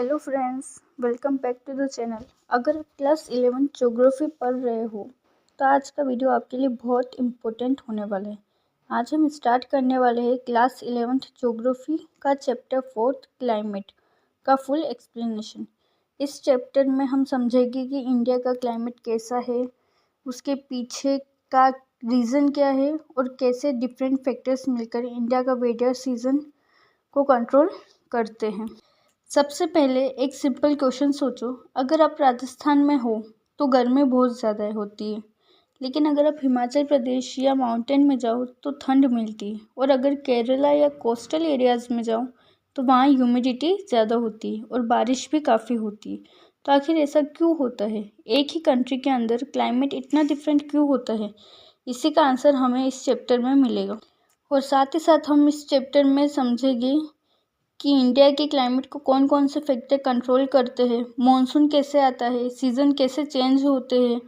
Hello friends, welcome back to the channel. अगर आप class 11 geography पढ़ रहे हो तो आज का वीडियो आपके लिए बहुत इम्पोर्टेंट होने वाला है। आज हम स्टार्ट करने वाले हैं क्लास 11 ज्योग्राफी का चैप्टर 4 क्लाइमेट का फुल एक्सप्लेनेशन। इस चैप्टर में हम समझेंगे कि इंडिया का क्लाइमेट कैसा है, उसके पीछे का रीज़न क्या है और कैसे डिफरेंट फैक्टर्स मिलकर इंडिया का वेदर सीजन को कंट्रोल करते हैं। सबसे पहले एक सिंपल क्वेश्चन सोचो, अगर आप राजस्थान में हो तो गर्मी बहुत ज़्यादा होती है, लेकिन अगर आप हिमाचल प्रदेश या माउंटेन में जाओ तो ठंड मिलती है, और अगर केरला या कोस्टल एरियाज़ में जाओ तो वहाँ ह्यूमिडिटी ज़्यादा होती है और बारिश भी काफ़ी होती है। तो आखिर ऐसा क्यों होता है? एक ही कंट्री के अंदर क्लाइमेट इतना डिफरेंट क्यों होता है? इसी का आंसर हमें इस चैप्टर में मिलेगा, और साथ ही साथ हम इस चैप्टर में समझेंगे कि इंडिया के क्लाइमेट को कौन कौन से फैक्टर कंट्रोल करते हैं, मॉनसून कैसे आता है, सीज़न कैसे चेंज होते हैं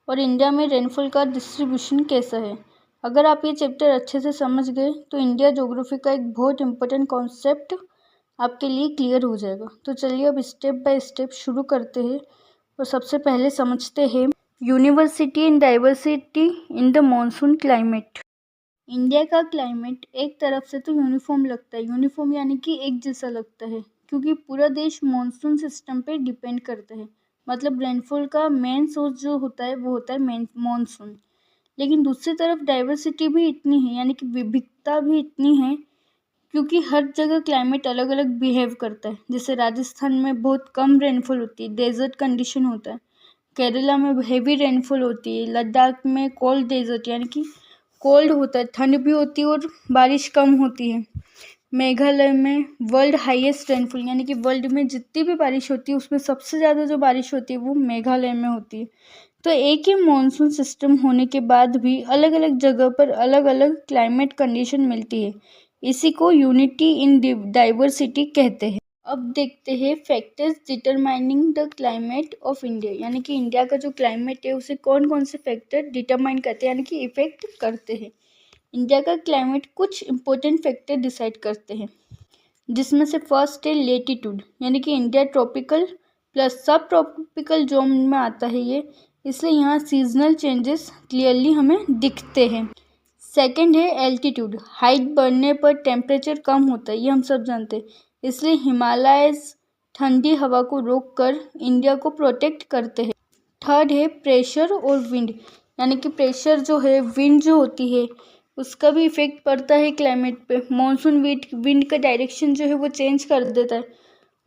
और इंडिया में रेनफॉल का डिस्ट्रीब्यूशन कैसा है। अगर आप ये चैप्टर अच्छे से समझ गए तो इंडिया ज्योग्राफी का एक बहुत इंपॉर्टेंट कॉन्सेप्ट आपके लिए क्लियर हो जाएगा। तो चलिए अब स्टेप बाय स्टेप शुरू करते हैं और सबसे पहले समझते हैं university and diversity in the monsoon climate. India का क्लाइमेट एक तरफ से तो यूनिफॉर्म लगता है, यूनिफॉर्म यानी कि एक जैसा लगता है, क्योंकि पूरा देश मॉनसून सिस्टम पे डिपेंड करता है। मतलब रेनफॉल का मेन सोर्स जो होता है वो होता है मॉनसून। लेकिन दूसरी तरफ डाइवर्सिटी भी इतनी है, यानी कि विविधता भी इतनी है, क्योंकि हर जगह क्लाइमेट अलग अलग बिहेव करता है। जैसे राजस्थान में बहुत कम रेनफॉल होती है, डेजर्ट कंडीशन होता है। केरला में हेवी रेनफॉल होती है। लद्दाख में कोल्ड डेजर्ट यानी कि कोल्ड होता है, ठंड भी होती है और बारिश कम होती है। मेघालय में वर्ल्ड हाईएस्ट रेनफॉल यानी कि वर्ल्ड में जितनी भी बारिश होती है उसमें सबसे ज़्यादा जो बारिश होती है वो मेघालय में होती है। तो एक ही मॉनसून सिस्टम होने के बाद भी अलग अलग जगह पर अलग अलग क्लाइमेट कंडीशन मिलती है। इसी को यूनिटी इन डाइवर्सिटी कहते हैं। अब देखते हैं factors determining the climate of India, यानी कि इंडिया का जो क्लाइमेट है उसे कौन कौन से फैक्टर डिटरमाइन करते हैं, यानी कि इफेक्ट करते हैं। इंडिया का क्लाइमेट कुछ इंपॉर्टेंट फैक्टर डिसाइड करते हैं, जिसमें से फर्स्ट है लेटीट्यूड, यानी कि इंडिया ट्रॉपिकल प्लस सब ट्रॉपिकल जोन में आता है ये, इसलिए यहाँ सीजनल चेंजेस क्लियरली हमें दिखते हैं। सेकेंड है एल्टीट्यूड, हाइट बढ़ने पर टेम्परेचर कम होता है, ये हम सब जानते हैं, इसलिए हिमालयस ठंडी हवा को रोककर इंडिया को प्रोटेक्ट करते हैं। थर्ड है प्रेशर और विंड, यानी कि प्रेशर जो है, विंड जो होती है उसका भी इफेक्ट पड़ता है क्लाइमेट पे। मॉनसून विंड का डायरेक्शन जो है वो चेंज कर देता है,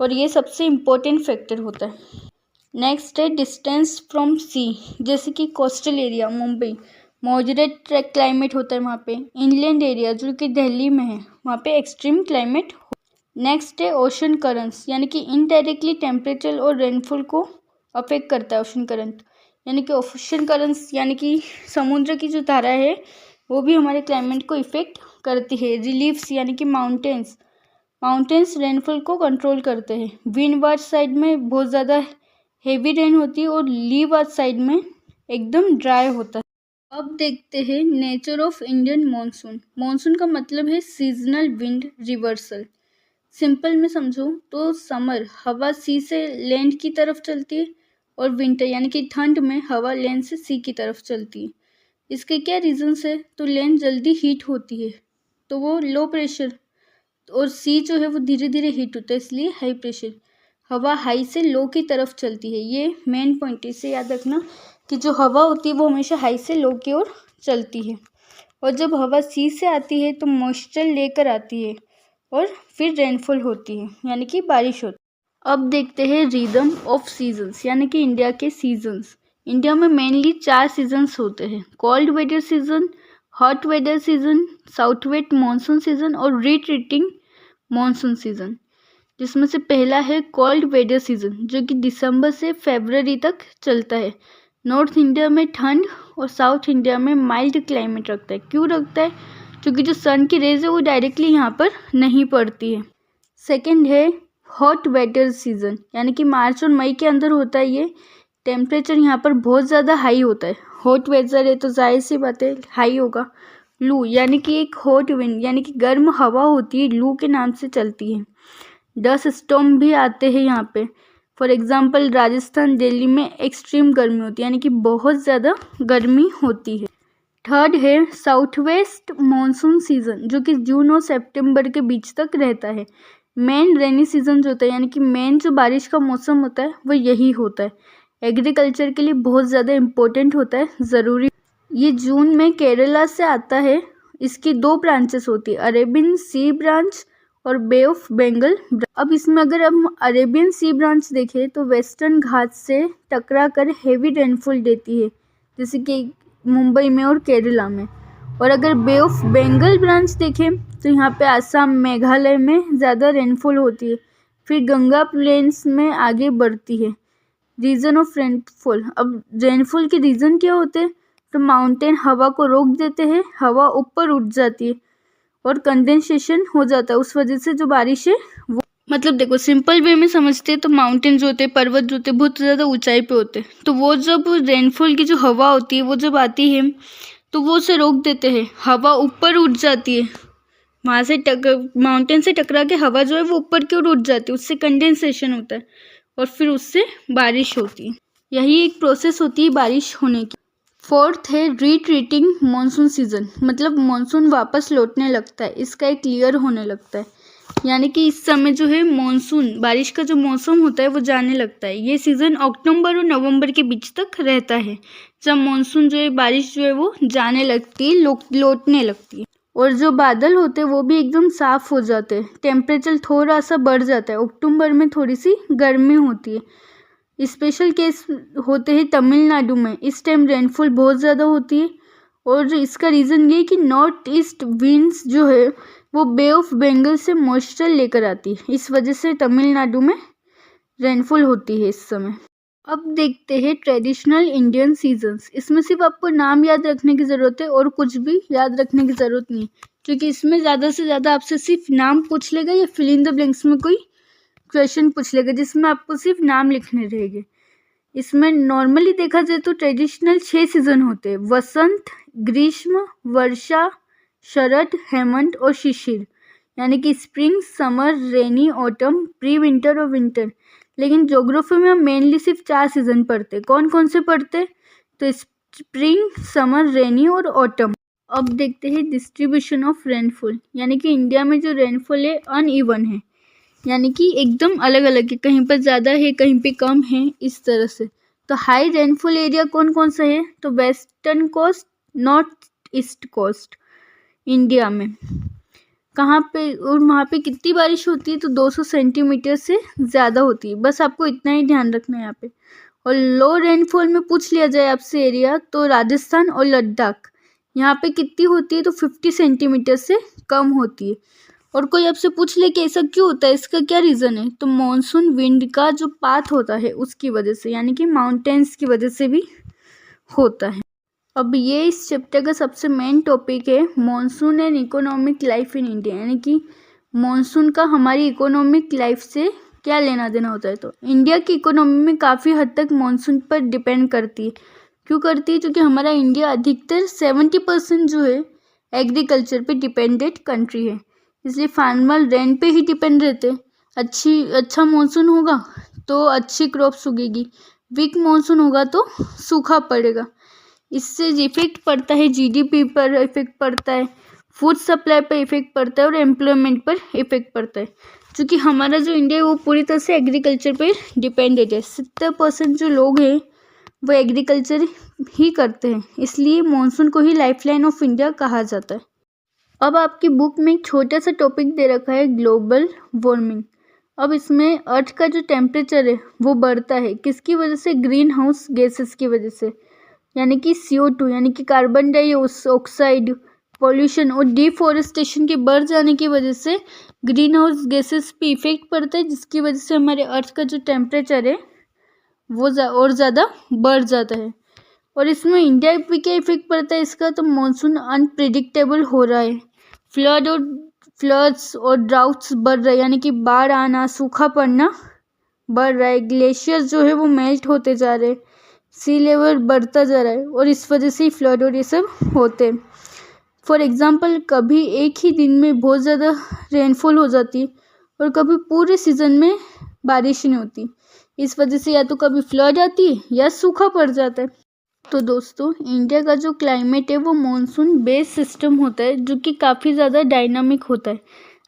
और ये सबसे इम्पोर्टेंट फैक्टर होता है। नेक्स्ट है डिस्टेंस फ्रॉम सी, जैसे कि coastal area Mumbai moderate climate होता है वहाँ पे। इनलैंड एरिया जो कि दिल्ली में है वहाँ पे एक्सट्रीम क्लाइमेट। नेक्स्ट है ओशन करंट्स, यानी कि इनडायरेक्टली टेम्परेचर और रेनफॉल को अफेक्ट करता है ओशन करंट, यानी कि ओशन करंट्स यानी कि समुद्र की जो धारा है वो भी हमारे क्लाइमेट को इफेक्ट करती है। रिलीफ्स यानी कि माउंटेन्स रेनफॉल को कंट्रोल करते हैं। विंडवार्ड साइड में बहुत ज़्यादा हेवी रेन होती है और लीवार्ड साइड में एकदम ड्राई होता है। अब देखते हैं nature of Indian monsoon. Monsoon का मतलब है सीजनल विंड रिवर्सल। सिंपल में समझो तो समर हवा सी से लैंड की तरफ चलती है, और विंटर यानी कि ठंड में हवा लैंड से सी की तरफ चलती है। इसके क्या रीजंस है? तो लैंड जल्दी हीट होती है तो वो लो प्रेशर, और सी जो है वो धीरे धीरे हीट होता है इसलिए हाई प्रेशर। हवा हाई से लो की तरफ चलती है, ये मेन पॉइंट है, इसे याद रखना कि जो हवा होती है वो हमेशा हाई से लो की ओर चलती है। और जब हवा सी से आती है तो मॉइस्चर लेकर आती है और फिर रेनफॉल होती है, यानी कि बारिश होती है। अब देखते हैं रिदम ऑफ सीजन्स, यानी कि इंडिया के सीजन्स। इंडिया में मेनली 4 सीजन्स होते हैं, cold weather season, hot weather season, south west monsoon season और रिट्रीटिंग मानसून सीजन। जिसमें से पहला है कोल्ड वेदर सीजन, जो कि दिसंबर से फरवरी तक चलता है। नॉर्थ इंडिया में ठंड और साउथ इंडिया में माइल्ड क्लाइमेट रखता है। क्यों रखता है? क्योंकि जो सन की रेज है वो डायरेक्टली यहाँ पर नहीं पड़ती है। सेकेंड है हॉट वेदर सीजन, यानी कि मार्च और मई के अंदर होता है ये। टेम्परेचर यहाँ पर बहुत ज़्यादा हाई होता है, हॉट वेदर है तो जाहिर सी बात है हाई होगा। लू यानी कि एक हॉट विंड यानी कि गर्म हवा होती है, लू के नाम से चलती है। डस्ट स्टॉर्म भी आते हैं यहाँ पे। फॉर एग्जांपल राजस्थान, दिल्ली में एक्सट्रीम गर्मी होती है, यानी कि बहुत ज़्यादा गर्मी होती है। थर्ड है साउथ वेस्ट मानसून सीजन, जो कि जून और सितंबर के बीच तक रहता है। मेन रेनी सीजन जो होता है, यानी कि मेन जो बारिश का मौसम होता है वो यही होता है। एग्रीकल्चर के लिए बहुत ज़्यादा इम्पोर्टेंट होता है, ज़रूरी। ये जून में केरला से आता है। इसकी 2 ब्रांचेस होती है, अरेबियन सी ब्रांच और बे ऑफ बंगाल। अब इसमें अगर हम अरेबियन सी ब्रांच देखें तो वेस्टर्न घाट से टकरा कर हेवी रेनफॉल देती है, जैसे कि मुंबई में और केरला में। और अगर बे ऑफ बंगाल ब्रांच देखें तो यहाँ पे आसाम, मेघालय में ज़्यादा रेनफॉल होती है, फिर गंगा प्लेन्स में आगे बढ़ती है। रीज़न ऑफ रेनफॉल, अब रेनफॉल के रीज़न क्या होते हैं? तो माउंटेन हवा को रोक देते हैं, हवा ऊपर उठ जाती है और कंडेंसेशन हो जाता है, उस वजह से जो बारिश है वो, मतलब देखो सिंपल वे में समझते हैं तो माउंटेन जो होते हैं, पर्वत जो होते हैं, बहुत ज़्यादा ऊंचाई पे होते हैं, तो वो जब रेनफॉल की जो हवा होती है वो जब आती है तो वो उसे रोक देते हैं, हवा ऊपर उठ जाती है, वहाँ से माउंटेन से टकरा के हवा जो है वो ऊपर की ओर उठ जाती है, उससे कंडेंसेशन होता है और फिर उससे बारिश होती है। यही एक प्रोसेस होती है बारिश होने की। फोर्थ है रिट्रीटिंग मानसून सीजन, मतलब मानसून वापस लौटने लगता है, इसका एक क्लियर होने लगता है, यानी कि इस समय जो है मानसून, बारिश का जो मौसम होता है वो जाने लगता है। ये सीज़न अक्टूबर और नवंबर के बीच तक रहता है, जब मानसून जो है, बारिश जो है वो जाने लगती है, लौटने लगती है। और जो बादल होते हैं वो भी एकदम साफ हो जाते हैं, टेम्परेचर थोड़ा सा बढ़ जाता है। अक्टूबर में थोड़ी सी गर्मी होती है। स्पेशल केस होते हैं तमिलनाडु में, इस टाइम रेनफॉल बहुत ज़्यादा होती है और इसका रीज़न ये है कि नॉर्थ ईस्ट विंड्स जो है वो बे ऑफ बंगाल से मॉइस्चर लेकर आती है, इस वजह से तमिलनाडु में रेनफॉल होती है इस समय। अब देखते हैं ट्रेडिशनल इंडियन सीजन्स। इसमें सिर्फ आपको नाम याद रखने की ज़रूरत है और कुछ भी याद रखने की ज़रूरत नहीं, क्योंकि इसमें ज़्यादा से ज़्यादा आपसे सिर्फ नाम पूछ लेगा या फिल इन द ब्लैंक्स में कोई क्वेश्चन पूछ लेगा जिसमें आपको सिर्फ नाम लिखने रहेंगे। इसमें नॉर्मली देखा जाए तो ट्रेडिशनल 6 सीजन होते हैं, वसंत, ग्रीष्म, वर्षा, शरद, हेमंत और शिशिर, यानी कि स्प्रिंग, समर, रेनी, ऑटम, प्री विंटर और विंटर। लेकिन ज्योग्राफी में हम मेनली सिर्फ 4 सीजन पढ़ते हैं। कौन कौन से पढ़ते हैं? तो स्प्रिंग, समर, रेनी और ऑटम। अब देखते हैं डिस्ट्रीब्यूशन ऑफ रेनफॉल, यानी कि इंडिया में जो रेनफॉल है अनइवन है, यानी कि एकदम अलग अलग है, कहीं पर ज़्यादा है कहीं पे कम है, इस तरह से। तो हाई रेनफॉल एरिया कौन कौन सा है? तो western coast, north east coast India में। कहाँ पे और वहाँ पे कितनी बारिश होती है? तो 200 सेंटीमीटर से ज़्यादा होती है, बस आपको इतना ही ध्यान रखना है यहाँ पे। और लो रेनफॉल में पूछ लिया जाए आपसे एरिया, तो राजस्थान और लद्दाख, यहाँ पे कितनी होती है? तो 50 सेंटीमीटर से कम होती है। और कोई आपसे पूछ ले कि ऐसा क्यों होता है, इसका क्या रीज़न है? तो मॉनसून विंड का जो पाथ होता है उसकी वजह से, यानी कि माउंटेन्स की वजह से भी होता है। अब ये इस चैप्टर का सबसे मेन टॉपिक है, monsoon and economic life in India, यानी कि मॉनसून का हमारी इकोनॉमिक लाइफ से क्या लेना देना होता है। तो इंडिया की इकोनॉमी में काफ़ी हद तक मॉनसून पर डिपेंड करती है। क्यों करती है? क्योंकि हमारा इंडिया अधिकतर 70% जो है एग्रीकल्चर पे डिपेंडेंट कंट्री है, इसलिए फार्मर रेन पे ही डिपेंड रहते हैं। अच्छा मानसून होगा तो अच्छी क्रॉप्स उगेगी, वीक मानसून होगा तो सूखा पड़ेगा। इससे इफेक्ट पड़ता है जीडीपी पर, इफेक्ट पड़ता है फूड सप्लाई पर, इफेक्ट पड़ता है और एम्प्लॉयमेंट पर इफेक्ट पड़ता है। क्योंकि हमारा जो इंडिया है वो पूरी तरह से एग्रीकल्चर पर डिपेंडेंट है, 70% जो लोग हैं वो एग्रीकल्चर ही करते हैं, इसलिए मानसून को ही लाइफलाइन ऑफ इंडिया कहा जाता है। अब आपकी बुक में एक छोटा सा टॉपिक दे रखा है ग्लोबल वार्मिंग। अब इसमें अर्थ का जो टेम्परेचर है वो बढ़ता है, किसकी वजह से? ग्रीन हाउस गैसेस की वजह से, यानी कि CO2 यानी कि कार्बन डाइऑक्साइड, पॉल्यूशन और डिफॉरेस्टेशन के बढ़ जाने की वजह से ग्रीन हाउस गैसेस पे इफेक्ट पड़ता है, जिसकी वजह से हमारे अर्थ का जो टेम्परेचर है वो और ज़्यादा बढ़ जाता है। और इसमें इंडिया पे क्या इफेक्ट पड़ता है इसका? तो मानसून अनप्रिडिक्टेबल हो रहा है, फ्लड्स और ड्राउट्स बढ़ रहे हैं, यानी कि बाढ़ आना, सूखा पड़ना बढ़ रहा है, ग्लेशियर जो है वो मेल्ट होते जा रहे हैं, सी लेवल बढ़ता जा रहा है और इस वजह से फ्लड और ये सब होते हैं। फॉर एग्जांपल कभी एक ही दिन में बहुत ज़्यादा रेनफॉल हो जाती है और कभी पूरे सीज़न में बारिश नहीं होती। इस वजह से या तो कभी फ्लड आती है या सूखा पड़ जाता है। तो दोस्तों, इंडिया का जो क्लाइमेट है वो मॉनसून बेस सिस्टम होता है, जो कि काफ़ी ज़्यादा डायनामिक होता है।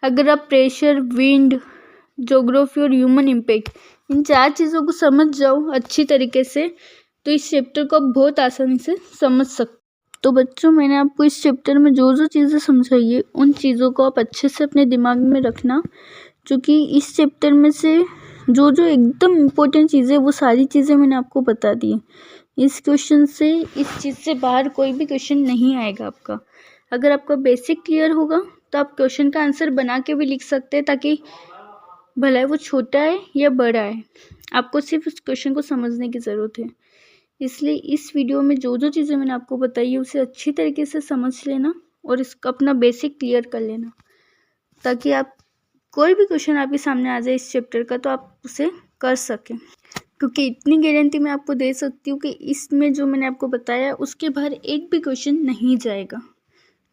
अगर आप प्रेशर, विंड, ज्योग्राफी और ह्यूमन इम्पैक्ट, इन 4 चीज़ों को समझ जाओ अच्छी तरीके से, तो इस चैप्टर को आप बहुत आसानी से समझ सकते। तो बच्चों, मैंने आपको इस चैप्टर में जो जो चीज़ें समझाई है, उन चीज़ों को आप अच्छे से अपने दिमाग में रखना, क्योंकि इस चैप्टर में से जो जो एकदम इम्पोर्टेंट चीज़ें, वो सारी चीज़ें मैंने आपको बता दी हैं। इस क्वेश्चन से, इस चीज़ से बाहर कोई भी क्वेश्चन नहीं आएगा आपका। अगर आपका बेसिक क्लियर होगा तो आप क्वेश्चन का आंसर बना के भी लिख सकते हैं, ताकि भला वो छोटा है या बड़ा है, आपको सिर्फ उस क्वेश्चन को समझने की ज़रूरत है। इसलिए इस वीडियो में जो जो चीज़ें मैंने आपको बताई है, उसे अच्छी तरीके से समझ लेना और इसका अपना बेसिक क्लियर कर लेना, ताकि आप कोई भी क्वेश्चन आपके सामने आ जाए इस चैप्टर का, तो आप उसे कर सकें। क्योंकि इतनी गारंटी मैं आपको दे सकती हूँ कि इसमें जो मैंने आपको बताया, उसके बाहर एक भी क्वेश्चन नहीं जाएगा।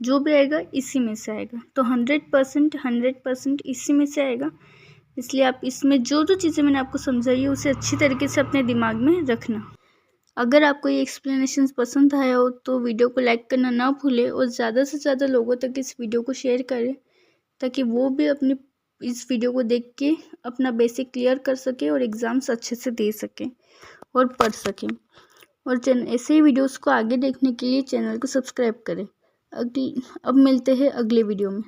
जो भी आएगा इसी में से आएगा। तो 100% इसी में से आएगा। इसलिए आप इसमें जो जो चीज़ें मैंने आपको समझाई है, उसे अच्छी तरीके से अपने दिमाग में रखना। अगर आपको ये एक्सप्लेनेशन पसंद आया हो तो वीडियो को लाइक करना ना भूलें और ज़्यादा से ज़्यादा लोगों तक इस वीडियो को शेयर करें, ताकि वो भी अपनी इस वीडियो को देख के अपना बेसिक क्लियर कर सके और एग्ज़ाम्स अच्छे से दे सकें और पढ़ सकें। और ऐसे ही वीडियोस को आगे देखने के लिए चैनल को सब्सक्राइब करें। अब मिलते हैं अगले वीडियो में।